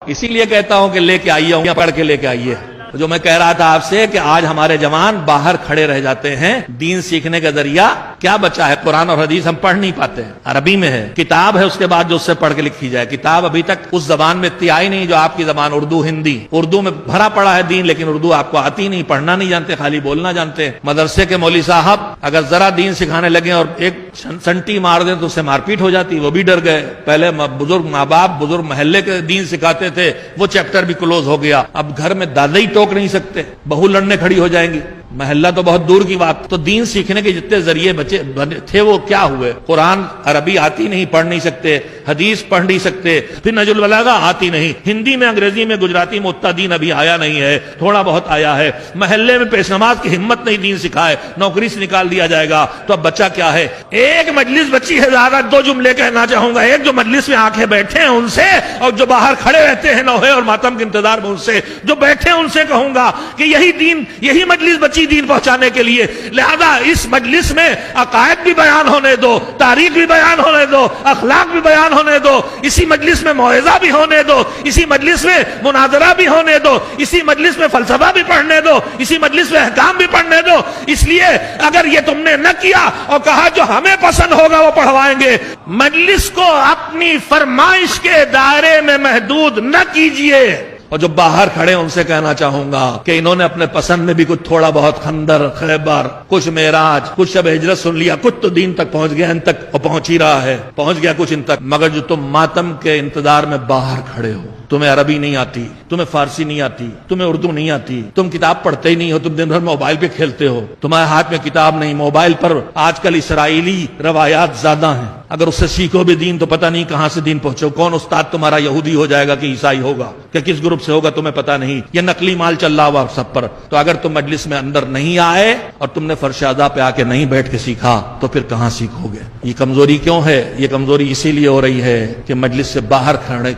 اسی لیے کہتا ہوں کہ لے کے آئیے ہوں یا پڑھ کے لے کے آئیے. جو میں کہہ رہا تھا آپ سے کہ آج ہمارے جوان باہر کھڑے رہ جاتے ہیں. دین سیکھنے کا ذریعہ کیا بچا ہے؟ قرآن اور حدیث ہم پڑھ نہیں پاتے ہیں. عربی میں ہے, کتاب ہے, اس کے بعد جو اس سے پڑھ کے لکھی جائے. کتاب ابھی تک اس زبان میں اتنی آئی نہیں جو آپ کی زبان اردو ہندی. اردو میں بھرا پڑا ہے دین, لیکن اردو آپ کو آتی نہیں, پڑھنا نہیں جانتے, خالی بولنا جانتے. مدرسے کے مولوی صاحب اگر ذرا دین سکھانے لگے اور ایک سنٹی مار دیں تو اس سے مار پیٹ ہو جاتی. وہ بھی ڈر گئے. پہلے بزرگ ماں باپ, بزرگ محلے کے دین سکھاتے تھے, وہ چیپٹر بھی کلوز ہو گیا. اب گھر میں دادا ہی ٹوک نہیں سکتے, بہو لڑنے کھڑی ہو جائیں گی, محلہ تو بہت دور کی بات. تو دین سیکھنے کے جتنے ذریعے بچے تھے وہ کیا ہوئے؟ قرآن عربی آتی نہیں, پڑھ نہیں سکتے, حدیث پڑھ نہیں سکتے, پھر نہج البلاغہ آتی نہیں, ہندی میں, انگریزی میں, گجراتی میں اتنا دین ابھی آیا نہیں ہے, تھوڑا بہت آیا ہے. محلے میں پیش نماز کی ہمت نہیں دین سکھائے, نوکری سے نکال دیا جائے گا. تو اب بچہ کیا ہے؟ ایک مجلس بچی ہے, زیادہ دو جملے کہنا چاہوں گا. ایک جو مجلس میں آنکھیں بیٹھے ہیں ان سے, اور جو باہر کھڑے رہتے ہیں نوحے اور ماتم کے انتظار میں ان سے, جو بیٹھے ہیں ان سے کہوں گا کہ یہی دین, یہی مجلس بچی دین پہنچانے کے لیے. لہذا اس مجلس میں عقائد بھی بیان ہونے دو, تاریخ بھی بیان ہونے دو, اخلاق بھی بیان ہونے دو, اسی مجلس میں موعظہ بھی ہونے دو, اسی مجلس میں مناظرہ بھی ہونے دو, اسی مجلس میں فلسفہ بھی پڑھنے دو, اسی مجلس میں احکام بھی پڑھنے دو. اس لیے اگر یہ تم نے نہ کیا اور کہا جو ہمیں پسند ہوگا وہ پڑھوائیں گے, مجلس کو اپنی فرمائش کے دائرے میں محدود نہ کیجئے. اور جو باہر کھڑے ہیں ان سے کہنا چاہوں گا کہ انہوں نے اپنے پسند میں بھی کچھ تھوڑا بہت خندر, خیبر, کچھ معراج, کچھ شب ہجرت سن لیا, کچھ تو دین تک پہنچ گیا, ان تک پہنچ ہی رہا ہے, پہنچ گیا کچھ ان تک. مگر جو تم ماتم کے انتظار میں باہر کھڑے ہو, تمہیں عربی نہیں آتی, تمہیں فارسی نہیں آتی, تمہیں اردو نہیں آتی, تم کتاب پڑھتے ہی نہیں ہو, تم دن بھر موبائل پہ کھیلتے ہو, تمہارے ہاتھ میں کتاب نہیں, موبائل پر آج کل اسرائیلی روایات زیادہ ہیں. اگر اس سے سیکھو بھی دین تو پتہ نہیں کہاں سے دین پہنچو. کون استاد تمہارا یہودی ہو جائے گا کہ عیسائی ہوگا, کہ کس گروپ سے ہوگا تمہیں پتہ نہیں. یہ نقلی مال چل رہا ہوا سب پر. تو اگر تم مجلس میں اندر نہیں آئے اور تم نے فرش اعضاء پہ آ کے نہیں بیٹھ کے سیکھا تو پھر کہاں سیکھو گے؟ یہ کمزوری کیوں ہے؟ یہ کمزوری اسی لیے ہو رہی ہے کہ مجلس سے باہر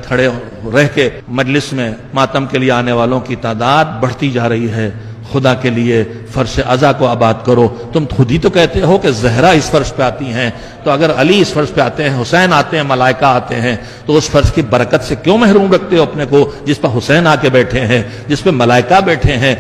کھڑے رہ کے مجلس میں ماتم کے لیے آنے والوں کی تعداد بڑھتی جا رہی ہے. خدا کے لیے فرش اعضاء کو آباد کرو. تم خود ہی تو کہتے ہو کہ زہرا اس فرش پہ آتی ہیں, تو اگر علی اس فرش پہ آتے ہیں, حسین آتے ہیں, ملائکہ آتے ہیں, تو اس فرش کی برکت سے کیوں محروم رکھتے ہو اپنے کو جس پہ حسین آ کے بیٹھے ہیں, جس پہ ملائکہ بیٹھے ہیں؟